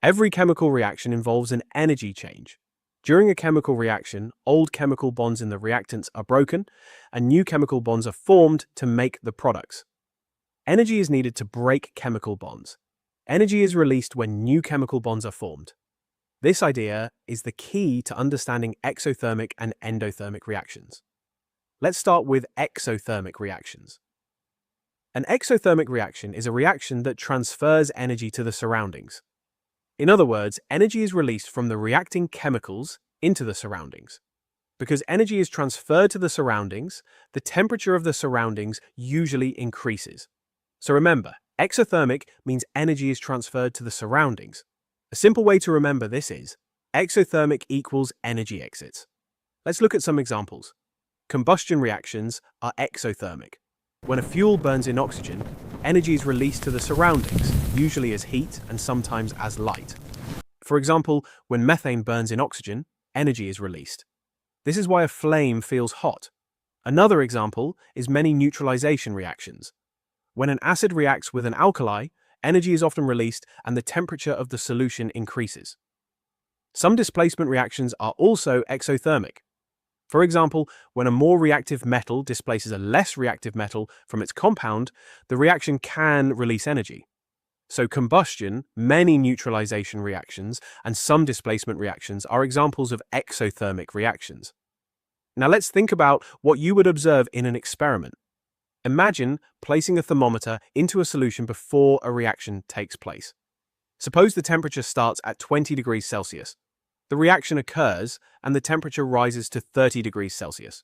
Every chemical reaction involves an energy change. During a chemical reaction, old chemical bonds in the reactants are broken, and new chemical bonds are formed to make the products. Energy is needed to break chemical bonds. Energy is released when new chemical bonds are formed. This idea is the key to understanding exothermic and endothermic reactions. Let's start with exothermic reactions. An exothermic reaction is a reaction that transfers energy to the surroundings. In other words, energy is released from the reacting chemicals into the surroundings. Because energy is transferred to the surroundings, the temperature of the surroundings usually increases. So remember, exothermic means energy is transferred to the surroundings. A simple way to remember this is exothermic equals energy exits. Let's look at some examples. Combustion reactions are exothermic. When a fuel burns in oxygen, energy is released to the surroundings, usually as heat and sometimes as light. For example, when methane burns in oxygen, energy is released. This is why a flame feels hot. Another example is many neutralization reactions. When an acid reacts with an alkali, energy is often released and the temperature of the solution increases. Some displacement reactions are also exothermic. For example, when a more reactive metal displaces a less reactive metal from its compound, the reaction can release energy. So combustion, many neutralization reactions, and some displacement reactions are examples of exothermic reactions. Now let's think about what you would observe in an experiment. Imagine placing a thermometer into a solution before a reaction takes place. Suppose the temperature starts at 20 degrees Celsius. The reaction occurs and the temperature rises to 30 degrees Celsius.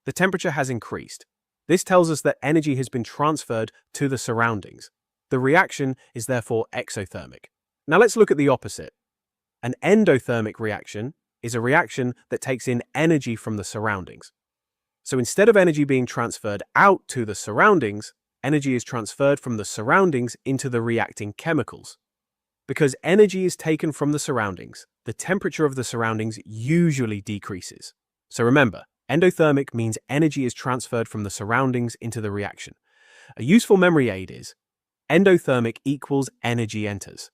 The temperature has increased. This tells us that energy has been transferred to the surroundings. The reaction is therefore exothermic. Now let's look at the opposite. An endothermic reaction is a reaction that takes in energy from the surroundings. So instead of energy being transferred out to the surroundings, energy is transferred from the surroundings into the reacting chemicals. Because energy is taken from the surroundings, the temperature of the surroundings usually decreases. So remember, endothermic means energy is transferred from the surroundings into the reaction. A useful memory aid is endothermic equals energy enters.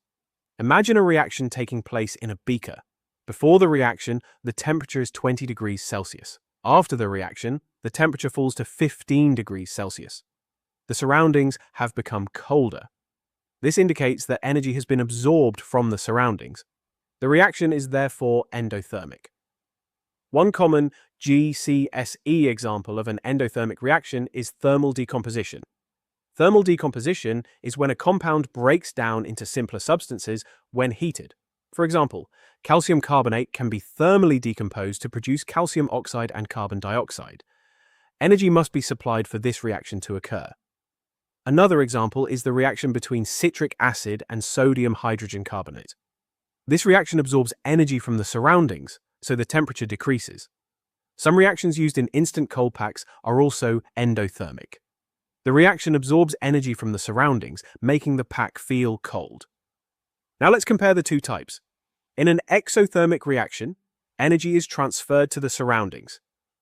Imagine a reaction taking place in a beaker. Before the reaction, the temperature is 20 degrees Celsius. After the reaction, the temperature falls to 15 degrees Celsius. The surroundings have become colder. This indicates that energy has been absorbed from the surroundings. The reaction is therefore endothermic. One common GCSE example of an endothermic reaction is thermal decomposition. Thermal decomposition is when a compound breaks down into simpler substances when heated. For example, calcium carbonate can be thermally decomposed to produce calcium oxide and carbon dioxide. Energy must be supplied for this reaction to occur. Another example is the reaction between citric acid and sodium hydrogen carbonate. This reaction absorbs energy from the surroundings, so the temperature decreases. Some reactions used in instant cold packs are also endothermic. The reaction absorbs energy from the surroundings, making the pack feel cold. Now let's compare the two types. In an exothermic reaction, energy is transferred to the surroundings.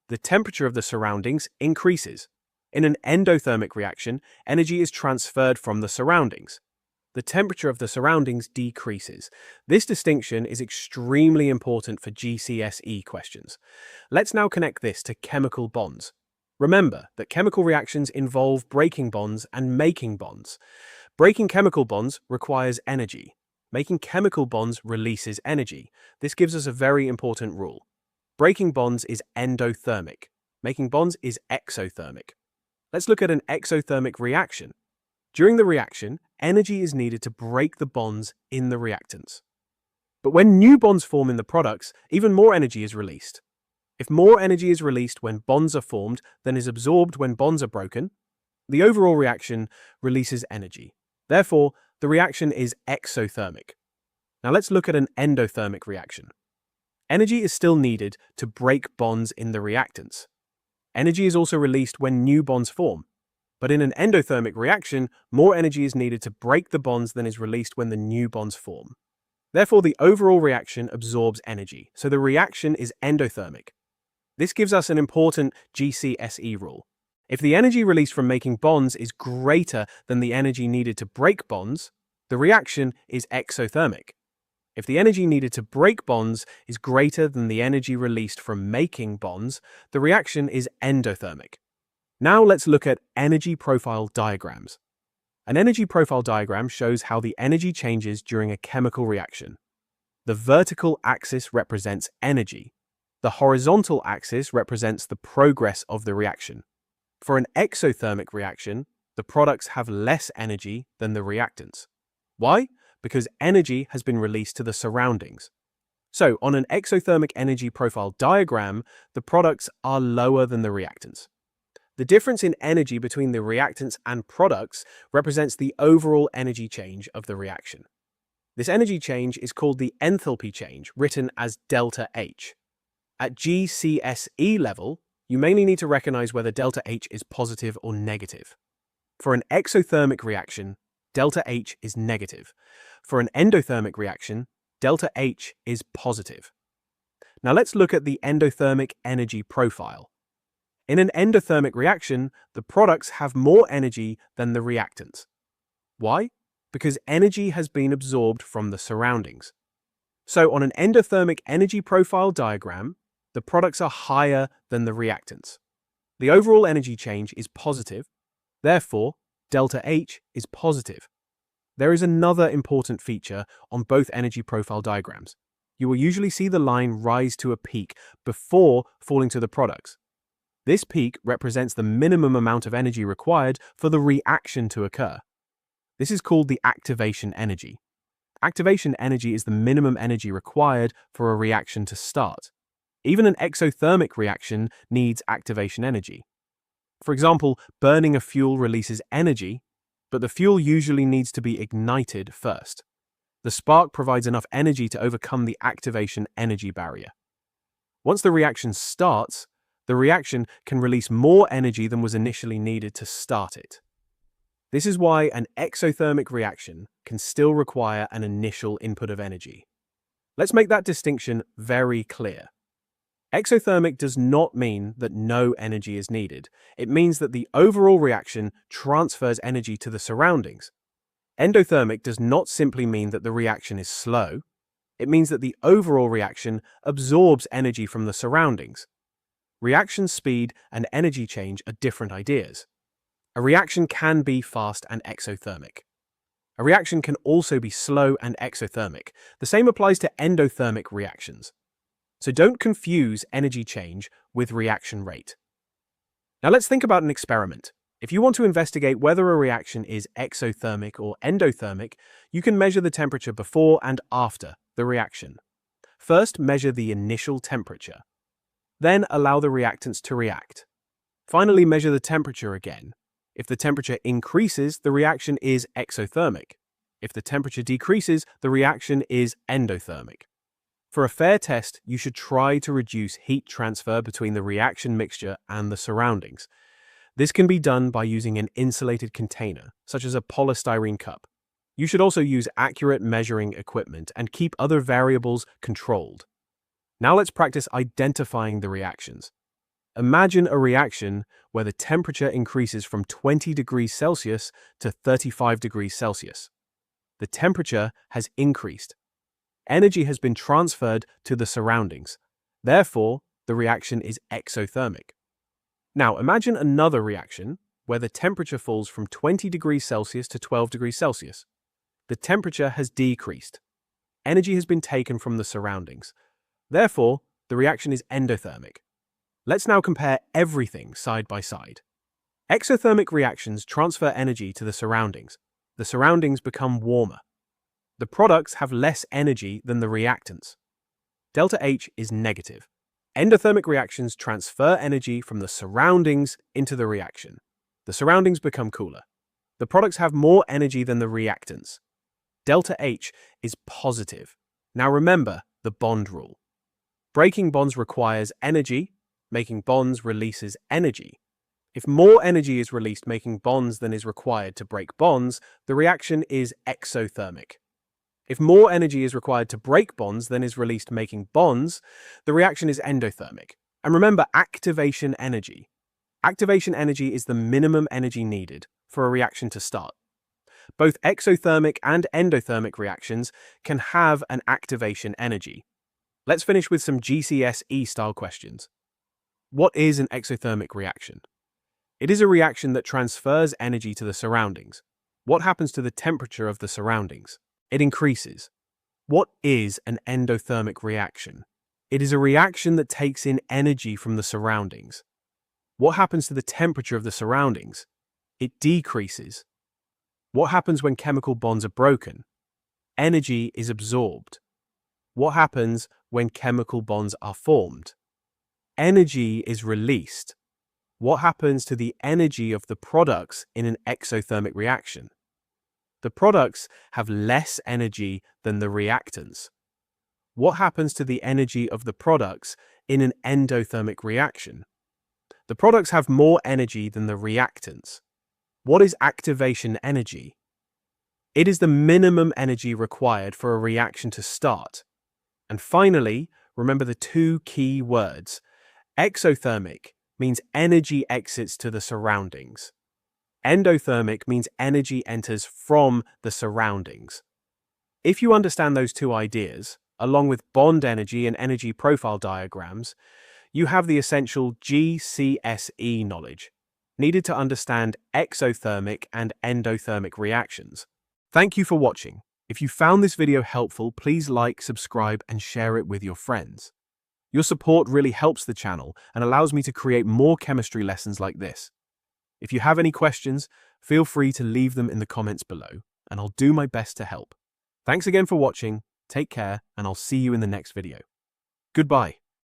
The temperature of the surroundings increases. In an endothermic reaction, energy is transferred from the surroundings. The temperature of the surroundings decreases. This distinction is extremely important for GCSE questions. Let's now connect this to chemical bonds. Remember that chemical reactions involve breaking bonds and making bonds. Breaking chemical bonds requires energy. Making chemical bonds releases energy. This gives us a very important rule. Breaking bonds is endothermic. Making bonds is exothermic. Let's look at an exothermic reaction. During the reaction, energy is needed to break the bonds in the reactants. But when new bonds form in the products, even more energy is released. If more energy is released when bonds are formed than is absorbed when bonds are broken, the overall reaction releases energy. Therefore, the reaction is exothermic. Now let's look at an endothermic reaction. Energy is still needed to break bonds in the reactants. Energy is also released when new bonds form. But in an endothermic reaction, more energy is needed to break the bonds than is released when the new bonds form. Therefore, the overall reaction absorbs energy, so the reaction is endothermic. This gives us an important GCSE rule. If the energy released from making bonds is greater than the energy needed to break bonds, the reaction is exothermic. If the energy needed to break bonds is greater than the energy released from making bonds, the reaction is endothermic. Now let's look at energy profile diagrams. An energy profile diagram shows how the energy changes during a chemical reaction. The vertical axis represents energy. The horizontal axis represents the progress of the reaction. For an exothermic reaction, the products have less energy than the reactants. Why? Because energy has been released to the surroundings. So, on an exothermic energy profile diagram, the products are lower than the reactants. The difference in energy between the reactants and products represents the overall energy change of the reaction. This energy change is called the enthalpy change, written as delta H. At GCSE level, you mainly need to recognize whether delta H is positive or negative. For an exothermic reaction, delta H is negative. For an endothermic reaction, delta H is positive. Now let's look at the endothermic energy profile. In an endothermic reaction, the products have more energy than the reactants. Why? Because energy has been absorbed from the surroundings. So on an endothermic energy profile diagram, the products are higher than the reactants. The overall energy change is positive, therefore, delta H is positive. There is another important feature on both energy profile diagrams. You will usually see the line rise to a peak before falling to the products. This peak represents the minimum amount of energy required for the reaction to occur. This is called the activation energy. Activation energy is the minimum energy required for a reaction to start. Even an exothermic reaction needs activation energy. For example, burning a fuel releases energy, but the fuel usually needs to be ignited first. The spark provides enough energy to overcome the activation energy barrier. Once the reaction starts, the reaction can release more energy than was initially needed to start it. This is why an exothermic reaction can still require an initial input of energy. Let's make that distinction very clear. Exothermic does not mean that no energy is needed. It means that the overall reaction transfers energy to the surroundings. Endothermic does not simply mean that the reaction is slow. It means that the overall reaction absorbs energy from the surroundings. Reaction speed and energy change are different ideas. A reaction can be fast and exothermic. A reaction can also be slow and exothermic. The same applies to endothermic reactions. So don't confuse energy change with reaction rate. Now let's think about an experiment. If you want to investigate whether a reaction is exothermic or endothermic, you can measure the temperature before and after the reaction. First, measure the initial temperature. Then allow the reactants to react. Finally, measure the temperature again. If the temperature increases, the reaction is exothermic. If the temperature decreases, the reaction is endothermic. For a fair test, you should try to reduce heat transfer between the reaction mixture and the surroundings. This can be done by using an insulated container, such as a polystyrene cup. You should also use accurate measuring equipment and keep other variables controlled. Now let's practice identifying the reactions. Imagine a reaction where the temperature increases from 20 degrees Celsius to 35 degrees Celsius. The temperature has increased. Energy has been transferred to the surroundings. Therefore, the reaction is exothermic. Now, imagine another reaction where the temperature falls from 20 degrees Celsius to 12 degrees Celsius. The temperature has decreased. Energy has been taken from the surroundings. Therefore, the reaction is endothermic. Let's now compare everything side by side. Exothermic reactions transfer energy to the surroundings. The surroundings become warmer. The products have less energy than the reactants. Delta H is negative. Endothermic reactions transfer energy from the surroundings into the reaction. The surroundings become cooler. The products have more energy than the reactants. Delta H is positive. Now remember the bond rule. Breaking bonds requires energy. Making bonds releases energy. If more energy is released making bonds than is required to break bonds, the reaction is exothermic. If more energy is required to break bonds than is released making bonds, the reaction is endothermic. And remember activation energy. Activation energy is the minimum energy needed for a reaction to start. Both exothermic and endothermic reactions can have an activation energy. Let's finish with some GCSE-style questions. What is an exothermic reaction? It is a reaction that transfers energy to the surroundings. What happens to the temperature of the surroundings? It increases. What is an endothermic reaction? It is a reaction that takes in energy from the surroundings. What happens to the temperature of the surroundings? It decreases. What happens when chemical bonds are broken? Energy is absorbed. What happens when chemical bonds are formed? Energy is released. What happens to the energy of the products in an exothermic reaction? The products have less energy than the reactants. What happens to the energy of the products in an endothermic reaction? The products have more energy than the reactants. What is activation energy? It is the minimum energy required for a reaction to start. And finally, remember the two key words. Exothermic means energy exits to the surroundings. Endothermic means energy enters from the surroundings. If you understand those two ideas, along with bond energy and energy profile diagrams, you have the essential GCSE knowledge needed to understand exothermic and endothermic reactions. Thank you for watching. If you found this video helpful, please like, subscribe, and share it with your friends. Your support really helps the channel and allows me to create more chemistry lessons like this. If you have any questions, feel free to leave them in the comments below, and I'll do my best to help. Thanks again for watching, take care, and I'll see you in the next video. Goodbye.